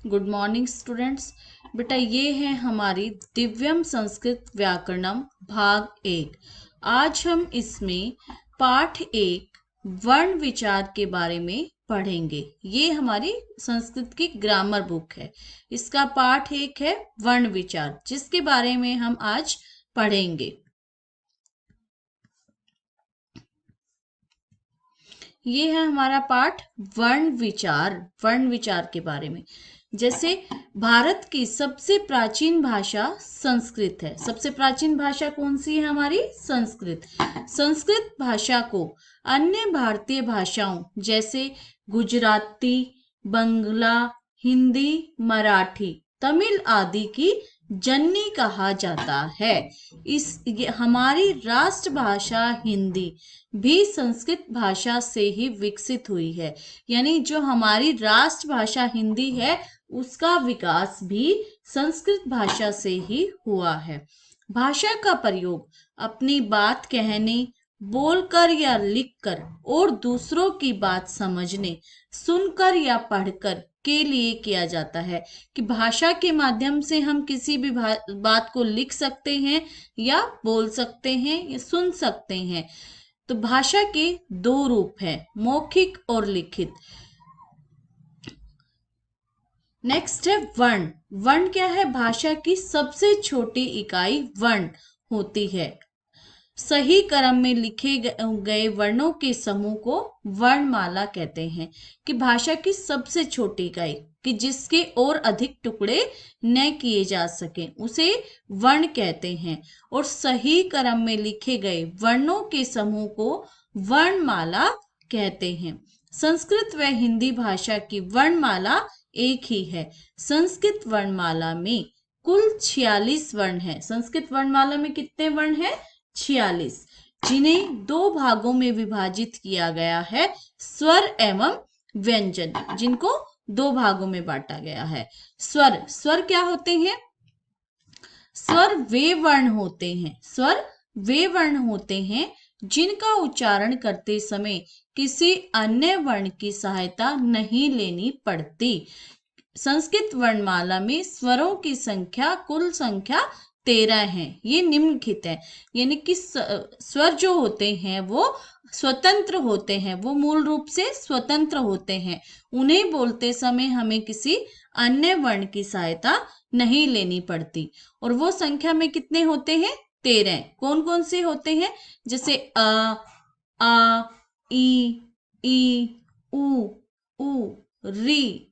Good morning students. बेटा ये है हमारी दिव्यम संस्कृत व्याकरणम भाग 1। आज हम इसमें पाठ 1 वर्ण विचार के बारे में पढ़ेंगे। ये हमारी संस्कृत की ग्रामर बुक है। इसका पाठ 1 है वर्ण विचार, जिसके बारे में हम आज पढ़ेंगे। ये है हमारा पाठ वर्ण विचार के बारे में। जैसे भारत की सबसे प्राचीन भाषा संस्कृत है। सबसे प्राचीन भाषा कौन सी है? हमारी संस्कृत। संस्कृत भाषा को अन्य भारतीय भाषाओं जैसे गुजराती, बंगला, हिंदी, मराठी, तमिल आदि की जननी कहा जाता है। हमारी राष्ट्रभाषा हिंदी भी संस्कृत भाषा से ही विकसित हुई है। यानी जो हमारी राष्ट्रभाषा हिंदी है, उसका विकास भी संस्कृत भाषा से ही हुआ है। भाषा का प्रयोग अपनी बात कहने, बोलकर या लिखकर और दूसरों की बात समझने, सुनकर या पढ़कर के लिए किया जाता है। कि भाषा के माध्यम से हम किसी भी बात को लिख सकते हैं या बोल सकते हैं या सुन सकते हैं। तो भाषा के दो रूप हैं, मौखिक और लिखित। नेक्स्ट है वर्ण। वर्ण क्या है? भाषा की सबसे छोटी इकाई वर्ण होती है। सही क्रम में लिखे गए वर्णों के समूह को वर्णमाला कहते हैं। कि भाषा की सबसे छोटी इकाई कि जिसके और अधिक टुकड़े न किए जा सके, उसे वर्ण कहते हैं। और सही क्रम में लिखे गए वर्णों के समूह को वर्णमाला कहते हैं। संस्कृत व हिंदी भाषा की वर्णमाला एक ही है। संस्कृत वर्णमाला में कुल 46 वर्ण है। संस्कृत वर्णमाला में कितने वर्ण हैं? 46, जिन्हें दो भागों में विभाजित किया गया है, स्वर एवं व्यंजन, जिनको दो भागों में बांटा गया है। स्वर क्या होते हैं? स्वर वे वर्ण होते हैं जिनका उच्चारण करते समय किसी अन्य वर्ण की सहायता नहीं लेनी पड़ती। संस्कृत वर्णमाला में स्वरों की संख्या कुल संख्या 13 है। ये निम्नलिखित है। यानी कि स्वर जो होते हैं वो स्वतंत्र होते हैं, वो मूल रूप से स्वतंत्र होते हैं। उन्हें बोलते समय हमें किसी अन्य वर्ण की सहायता नहीं लेनी पड़ती। और वो संख्या में कितने होते हैं? 13। कौन कौन से होते हैं? जैसे आ, ई, उ, री,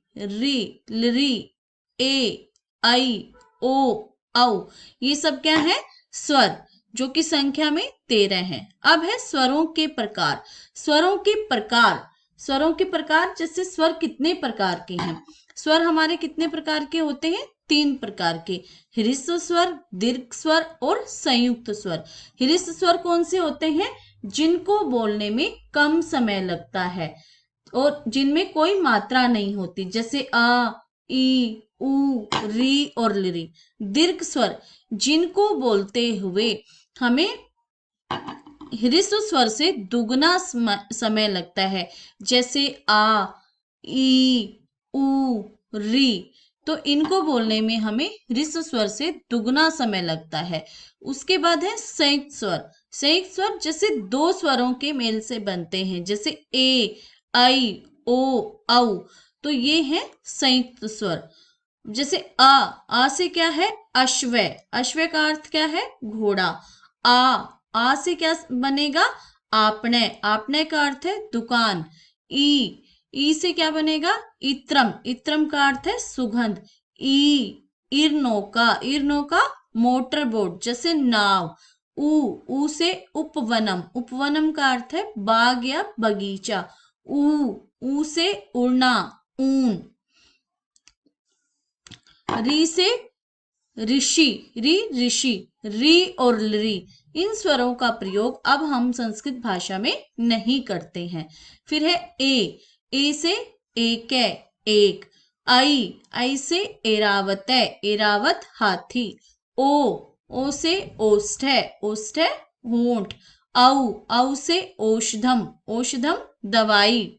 री, ए, आई, ओ, औ। ये सब क्या है? स्वर, जो कि संख्या में 13 है। अब है स्वरों के प्रकार। स्वरों के प्रकार जैसे स्वर कितने प्रकार के हैं? स्वर हमारे कितने प्रकार के होते हैं? 3 प्रकार के। ह्रस्व स्वर, दीर्घ स्वर और संयुक्त स्वर। ह्रस्व स्वर कौन से होते हैं? जिनको बोलने में कम समय लगता है और जिनमें कोई मात्रा नहीं होती, जैसे आ, ई, उ, री और लिरी। दीर्घ स्वर, जिनको बोलते हुए हमें ह्रस्व स्वर से दुगना समय लगता है, जैसे आ, ई, उ, री। तो इनको बोलने में हमें ह्रस्व स्वर से दुगना समय लगता है। उसके बाद है संयुक्त स्वर। संयुक्त स्वर जैसे दो स्वरों के मेल से बनते हैं, जैसे ए, आई, ओ, औ। तो ये है संयुक्त स्वर। जैसे आ से क्या है? अश्वय। अश्वय का अर्थ क्या है? घोड़ा। आ से क्या बनेगा? आपने। आपने का अर्थ है दुकान। ई से क्या बनेगा? इत्रम। इत्रम का अर्थ है सुगंध। इरनोका। इरनोका मोटर बोट, जैसे नाव। उ से उपवनम। उपवनम का अर्थ है बाग या बगीचा। ऊ से उड़ना, ऊन। री से ऋषि, ऋषि। री और री, इन स्वरों का प्रयोग अब हम संस्कृत भाषा में नहीं करते हैं। फिर है ए से एक, आई से एरावत है, एरावत हाथी। ओ से ओष्ठ है, होंठ। औ से औषधम, औषधम दवाई।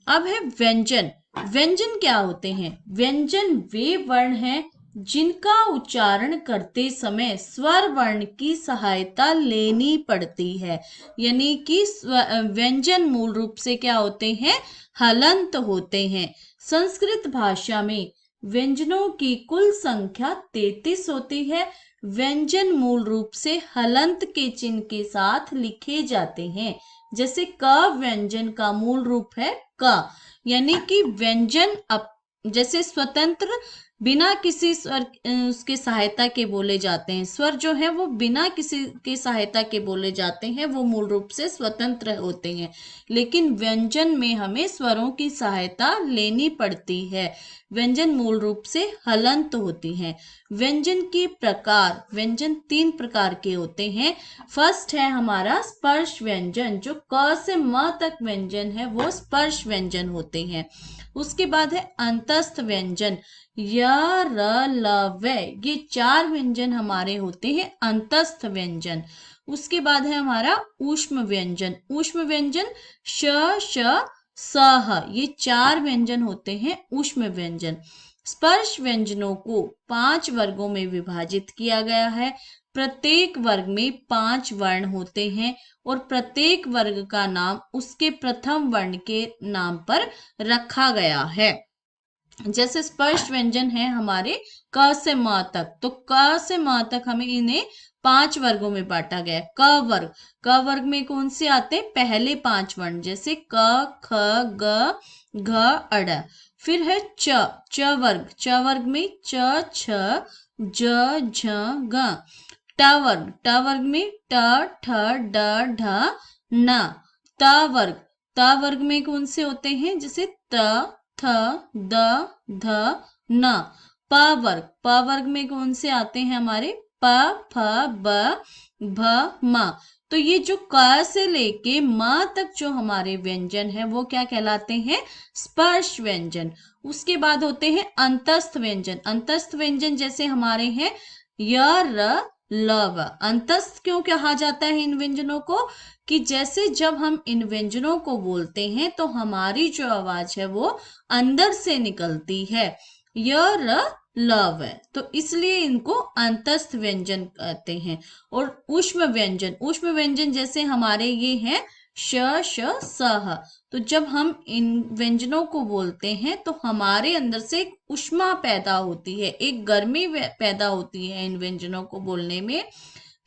अब है व्यंजन। व्यंजन क्या होते हैं? व्यंजन वे वर्ण हैं जिनका उच्चारण करते समय स्वर वर्ण की सहायता लेनी पड़ती है। यानी कि व्यंजन मूल रूप से क्या होते हैं? हलंत होते हैं। संस्कृत भाषा में व्यंजनों की कुल संख्या 33 होती है। व्यंजन मूल रूप से हलंत के चिन्ह के साथ लिखे जाते हैं। जैसे क व्यंजन का मूल रूप है क, यानी कि व्यंजन जैसे स्वतंत्र बिना किसी स्वर उसके सहायता के बोले जाते हैं। स्वर जो है वो बिना किसी के सहायता के बोले जाते हैं, वो मूल रूप से स्वतंत्र होते हैं। लेकिन व्यंजन में हमें स्वरों की सहायता लेनी पड़ती है। व्यंजन मूल रूप से हलंत होती हैं। व्यंजन के प्रकार, व्यंजन 3 प्रकार के होते हैं। फर्स्ट है हमारा स्पर्श व्यंजन, जो क से म तक व्यंजन है वो स्पर्श व्यंजन होते हैं। उसके बाद है अंतस्थ व्यंजन, य, र, ल, व, ये 4 व्यंजन हमारे होते हैं अंतस्थ व्यंजन। उसके बाद है हमारा ऊष्म व्यंजन, ऊष्म व्यंजन श, श, स, ह, ये 4 व्यंजन होते हैं ऊष्म व्यंजन। स्पर्श व्यंजनों को 5 वर्गों में विभाजित किया गया है। प्रत्येक वर्ग में 5 वर्ण होते हैं और प्रत्येक वर्ग का नाम उसके प्रथम वर्ण के नाम पर रखा गया है। जैसे स्पर्श व्यंजन है हमारे क से म तक, तो क से म तक हमें इन्हें 5 वर्गों में बांटा गया है। क वर्ग में कौन से आते हैं? पहले 5 वर्ण, जैसे क, ख, ग, घ, अड़। फिर है च वर्ग में च, छ, ज, झ, ग। ट वर्ग में ट, ठ, ड, ढ, न। त वर्ग में कौन से होते हैं? जैसे त, थ, द, ध, न। प वर्ग में कौन से आते हैं हमारे? प, फ, ब, भ, म। तो ये जो क से लेके म तक जो हमारे व्यंजन है वो क्या कहलाते हैं? स्पर्श व्यंजन। उसके बाद होते हैं अंतस्थ व्यंजन। अंतस्थ व्यंजन जैसे हमारे हैं य, र, ल, व। अंतस्थ क्यों कहा जाता है इन व्यंजनों को? कि जैसे जब हम इन व्यंजनों को बोलते हैं तो हमारी जो आवाज है वो अंदर से निकलती है, य, र, ल, व, तो इसलिए इनको अंतस्थ व्यंजन कहते हैं। और ऊष्म व्यंजन जैसे हमारे ये हैं श, श, स, ह। तो जब हम इन व्यंजनों को बोलते हैं तो हमारे अंदर से एक ऊष्मा पैदा होती है, एक गर्मी पैदा होती है इन व्यंजनों को बोलने में,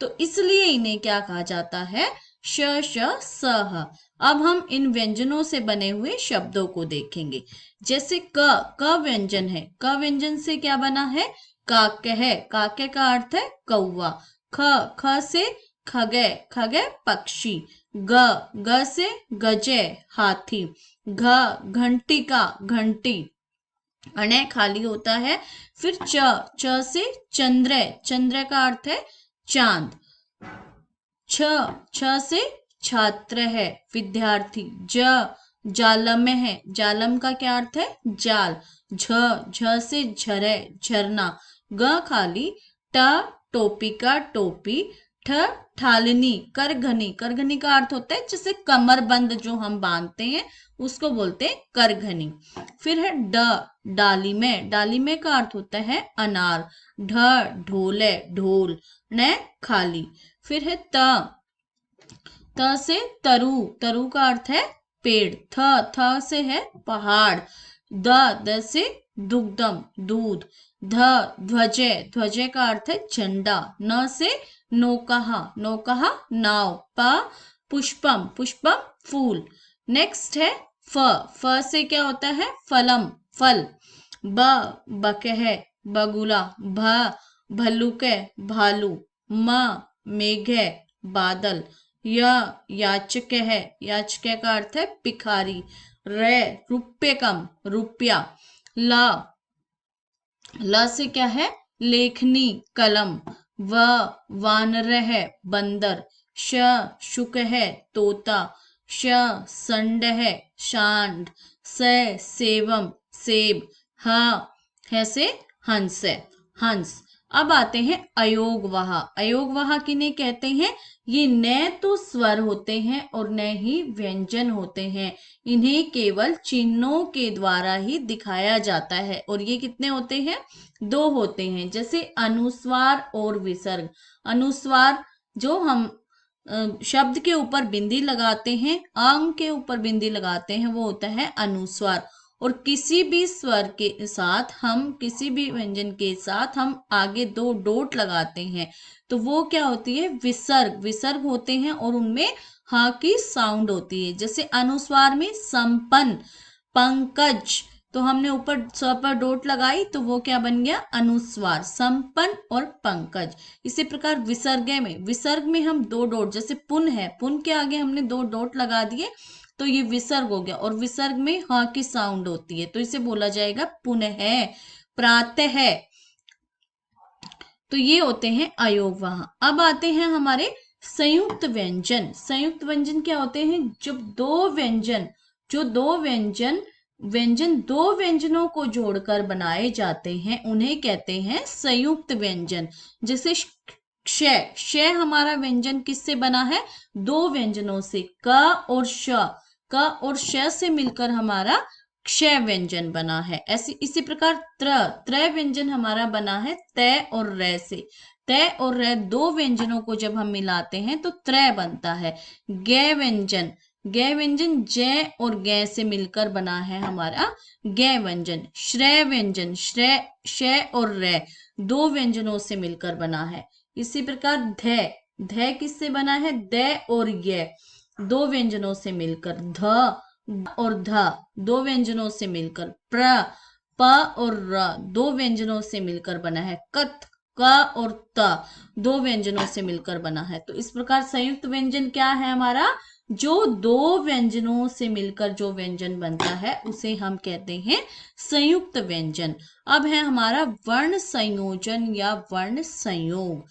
तो इसलिए इन्हें क्या कहा जाता है? श, श, स, ह। अब हम इन व्यंजनों से बने हुए शब्दों को देखेंगे। जैसे क व्यंजन है, क व्यंजन से क्या बना है? काक्य है, काक्य का अर्थ है कौवा। ख से खगे पक्षी। ग से गजे हाथी। घंटिका घंटी, अणय खाली होता है। फिर च से चंद्र का अर्थ है चांद। छ से छात्र है, विद्यार्थी। जालम है, जालम का क्या अर्थ है? जाल। झ से झरे, झरना। ग खाली। टोपी का टोपी। ठालनी, करघनी का अर्थ होता है जैसे कमरबंद जो हम बांधते हैं उसको बोलते हैं करघनी। फिर है डाली में का अर्थ होता है अनार। ढोले, ढोल। न खाली। फिर है त से तरु का अर्थ है पेड़। थ से है पहाड़। द से दुग्धम, दूध। ध्वजे का अर्थ है झंडा। न से नौकहा नाव। पुष्पम फूल। नेक्स्ट है फ से क्या होता है? फलम, फल। बकह, बगुला। भल्लुक, भालू। मेघ, बादल। याचक है, याचक का अर्थ है भिखारी। रुप्यकम, रुपया। ल से क्या है? लेखनी, कलम। वानर है, बंदर। शुक है, तोता। संड है, सांड। सेवम, सेब। है से हंस, हंस। अब आते हैं अयोगवाह। अयोगवाह किन्हें कहते हैं? ये न तो स्वर होते हैं और न ही व्यंजन होते हैं, इन्हें केवल चिन्हों के द्वारा ही दिखाया जाता है। और ये कितने होते हैं? 2 होते हैं। जैसे अनुस्वार और विसर्ग। अनुस्वार जो हम शब्द के ऊपर बिंदी लगाते हैं, अंग के ऊपर बिंदी लगाते हैं, वो होता है अनुस्वार। और किसी भी स्वर के साथ हम, किसी भी व्यंजन के साथ हम आगे 2 डॉट लगाते हैं तो वो क्या होती है? विसर्ग। विसर्ग होते हैं और उनमें हा की साउंड होती है। जैसे अनुस्वार में संपन्न, पंकज, तो हमने ऊपर स पर डॉट लगाई तो वो क्या बन गया? अनुस्वार, संपन्न और पंकज। इसी प्रकार विसर्ग में हम 2 डॉट, जैसे पुन है, पुन के आगे हमने 2 डॉट लगा दिए तो ये विसर्ग हो गया। और विसर्ग में हा की साउंड होती है तो इसे बोला जाएगा पुनः, प्रातः। तो ये होते हैं अयोगवाह। अब आते हैं हमारे संयुक्त व्यंजन। संयुक्त व्यंजन क्या होते हैं? जब दो व्यंजन, जो दो व्यंजन 2 व्यंजनों को जोड़कर बनाए जाते हैं उन्हें कहते हैं संयुक्त व्यंजन। जैसे क्ष, क्ष हमारा व्यंजन किससे बना है? 2 व्यंजनों से, क और श। क और श से मिलकर हमारा क्षय व्यंजन बना है। ऐसी इसी प्रकार त्र व्यंजन हमारा बना है तय और रे से। तय और रे 2 व्यंजनों को जब हम मिलाते हैं तो त्रय बनता है। गे व्यंजन जय और गे से मिलकर बना है हमारा गे व्यंजन। श्रेय व्यंजन शय और रे 2 व्यंजनों से मिलकर बना है। इसी प्रकार ध किससे बना है? द और य 2 व्यंजनों से मिलकर। ध और ध 2 व्यंजनों से मिलकर। प और र 2 व्यंजनों से मिलकर बना है। कत, क और त 2 व्यंजनों से मिलकर बना है। तो इस प्रकार संयुक्त व्यंजन क्या है हमारा? जो 2 व्यंजनों से मिलकर जो व्यंजन बनता है उसे हम कहते हैं संयुक्त व्यंजन। अब है हमारा वर्ण संयोजन या वर्ण संयोग।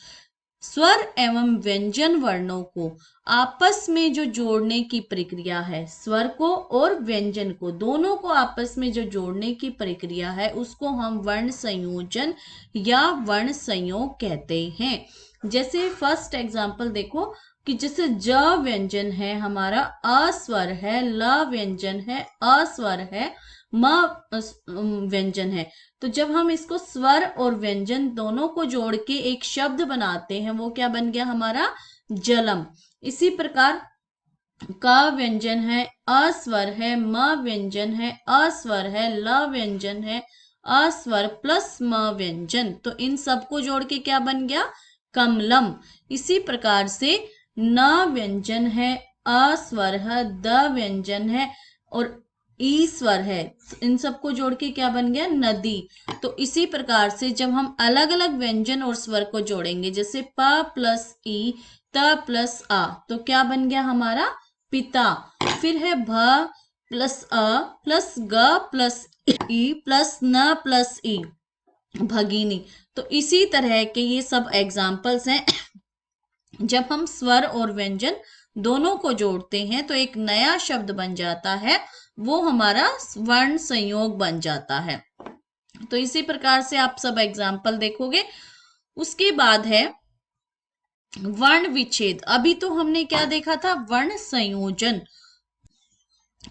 स्वर एवं व्यंजन वर्णों को आपस में जो जोड़ने की प्रक्रिया है, स्वर को और व्यंजन को दोनों को आपस में जो जोड़ने की प्रक्रिया है उसको हम वर्ण संयोजन या वर्ण संयोग कहते हैं। जैसे फर्स्ट एग्जांपल देखो कि जैसे ज व्यंजन है हमारा अस्वर है, ल व्यंजन है अस्वर है, म व्यंजन है। तो जब हम इसको स्वर और व्यंजन दोनों को जोड़ के एक शब्द बनाते हैं वो क्या बन गया हमारा? जलम। इसी प्रकार क व्यंजन है अस्वर है, म व्यंजन है अस्वर है, ल व्यंजन है अस्वर प्लस म व्यंजन, तो इन सबको जोड़ के क्या बन गया? कमलम। इसी प्रकार से न व्यंजन है, अस्वर है, द व्यंजन है और ईश्वर है, इन सबको जोड़ के क्या बन गया? नदी। तो इसी प्रकार से जब हम अलग अलग व्यंजन और स्वर को जोड़ेंगे, जैसे प प्लस ई, त प्लस आ, तो क्या बन गया हमारा? पिता। फिर है भ प्लस अ प्लस ग प्लस ई प्लस न प्लस ई, भगिनी। तो इसी तरह के ये सब एग्जाम्पल्स हैं। जब हम स्वर और व्यंजन दोनों को जोड़ते हैं तो एक नया शब्द बन जाता है, वो हमारा वर्ण संयोग बन जाता है। तो इसी प्रकार से आप सब एग्जाम्पल देखोगे। उसके बाद है वर्ण विच्छेद। अभी तो हमने क्या देखा था? वर्ण संयोजन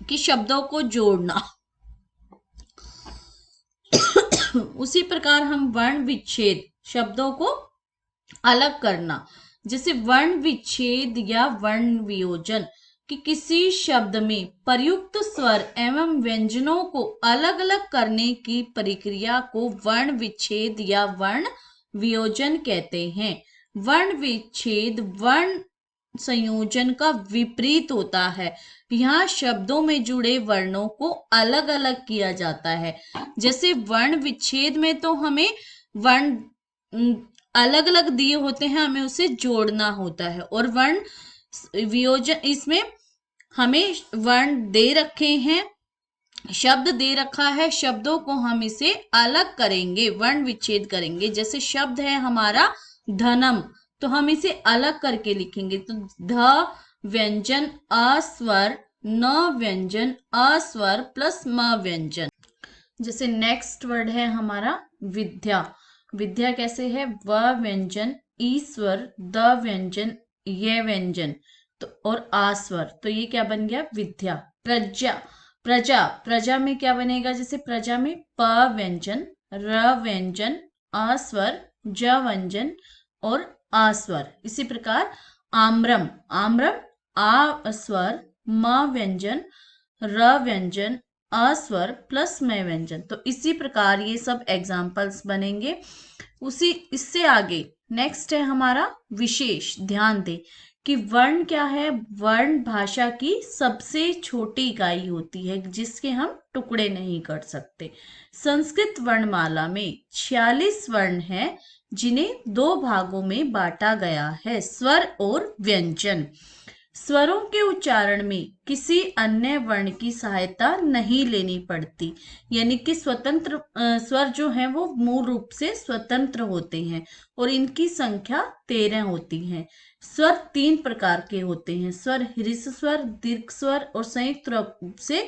कि शब्दों को जोड़ना। उसी प्रकार हम वर्ण विच्छेद, शब्दों को अलग करना, जैसे वर्ण विच्छेद या वर्ण वियोजन कि किसी शब्द में प्रयुक्त स्वर एवं व्यंजनों को अलग अलग करने की प्रक्रिया को वर्ण विच्छेद या वर्ण वियोजन कहते हैं। वर्ण विच्छेद वर्ण संयोजन का विपरीत होता है। यहाँ शब्दों में जुड़े वर्णों को अलग अलग किया जाता है। जैसे वर्ण विच्छेद में तो हमें वर्ण अलग अलग दिए होते हैं, हमें उसे जोड़ना होता है। और वर्ण वियोजन, इसमें हमें वर्ण दे रखे हैं, शब्द दे रखा है, शब्दों को हम इसे अलग करेंगे, वर्ण विच्छेद करेंगे। जैसे शब्द है हमारा धनम, तो हम इसे अलग करके लिखेंगे। तो ध व्यंजन अस्वर, न व्यंजन अस्वर प्लस म व्यंजन। जैसे नेक्स्ट वर्ड है हमारा विद्या। विद्या कैसे है, व व्यंजन, ई स्वर, द व्यंजन, ये व्यंजन, तो और आ स्वर, तो ये क्या बन गया, विद्या। प्रजा, प्रजा, प्रजा में क्या बनेगा, जैसे प्रजा में प व्यंजन, र व्यंजन, आ स्वर, ज व्यंजन और आ स्वर। इसी प्रकार आम्रम, आम्रम आ स्वर, म व्यंजन, र व्यंजन, अ स्वर प्लस में व्यंजन। तो इसी प्रकार ये सब एग्जाम्पल्स बनेंगे। उसी इससे आगे नेक्स्ट है हमारा विशेष। ध्यान दे कि वर्ण क्या है, वर्ण भाषा की सबसे छोटी इकाई होती है जिसके हम टुकड़े नहीं कर सकते। संस्कृत वर्णमाला में 46 वर्ण हैं जिन्हें 2 भागों में बांटा गया है, स्वर और व्यंजन। स्वरों के उच्चारण में किसी अन्य वर्ण की सहायता नहीं लेनी पड़ती, यानी कि स्वतंत्र स्वर जो हैं वो मूल रूप से स्वतंत्र होते हैं और इनकी संख्या 13 होती है। स्वर 3 प्रकार के होते हैं, स्वर ह्रस्व स्वर, दीर्घ स्वर और संयुक्त रूप से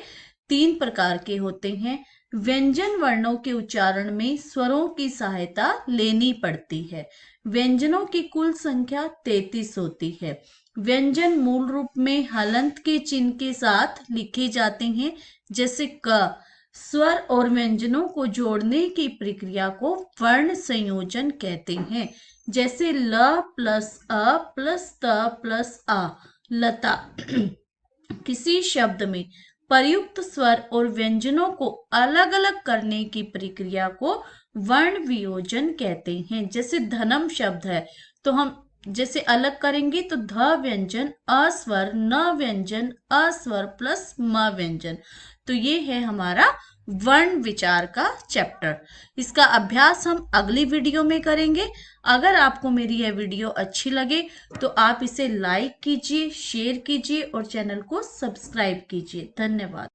3 प्रकार के होते हैं। व्यंजन वर्णों के उच्चारण में स्वरों की सहायता लेनी पड़ती है। व्यंजनों की कुल संख्या 33 होती है। व्यंजन मूल रूप में हलंत के चिन्ह के साथ लिखे जाते हैं, जैसे क। स्वर और व्यंजनों को जोड़ने की प्रक्रिया को वर्ण संयोजन कहते हैं, जैसे ल प्लस अ प्लस त प्लस आ, लता। किसी शब्द में प्रयुक्त स्वर और व्यंजनों को अलग अलग करने की प्रक्रिया को वर्ण वियोजन कहते हैं। जैसे धनम शब्द है तो हम जैसे अलग करेंगे तो ध व्यंजन अ स्वर, न व्यंजन अ स्वर प्लस म व्यंजन। तो ये है हमारा वर्ण विचार का चैप्टर। इसका अभ्यास हम अगली वीडियो में करेंगे। अगर आपको मेरी यह वीडियो अच्छी लगे तो आप इसे लाइक कीजिए, शेयर कीजिए और चैनल को सब्सक्राइब कीजिए। धन्यवाद।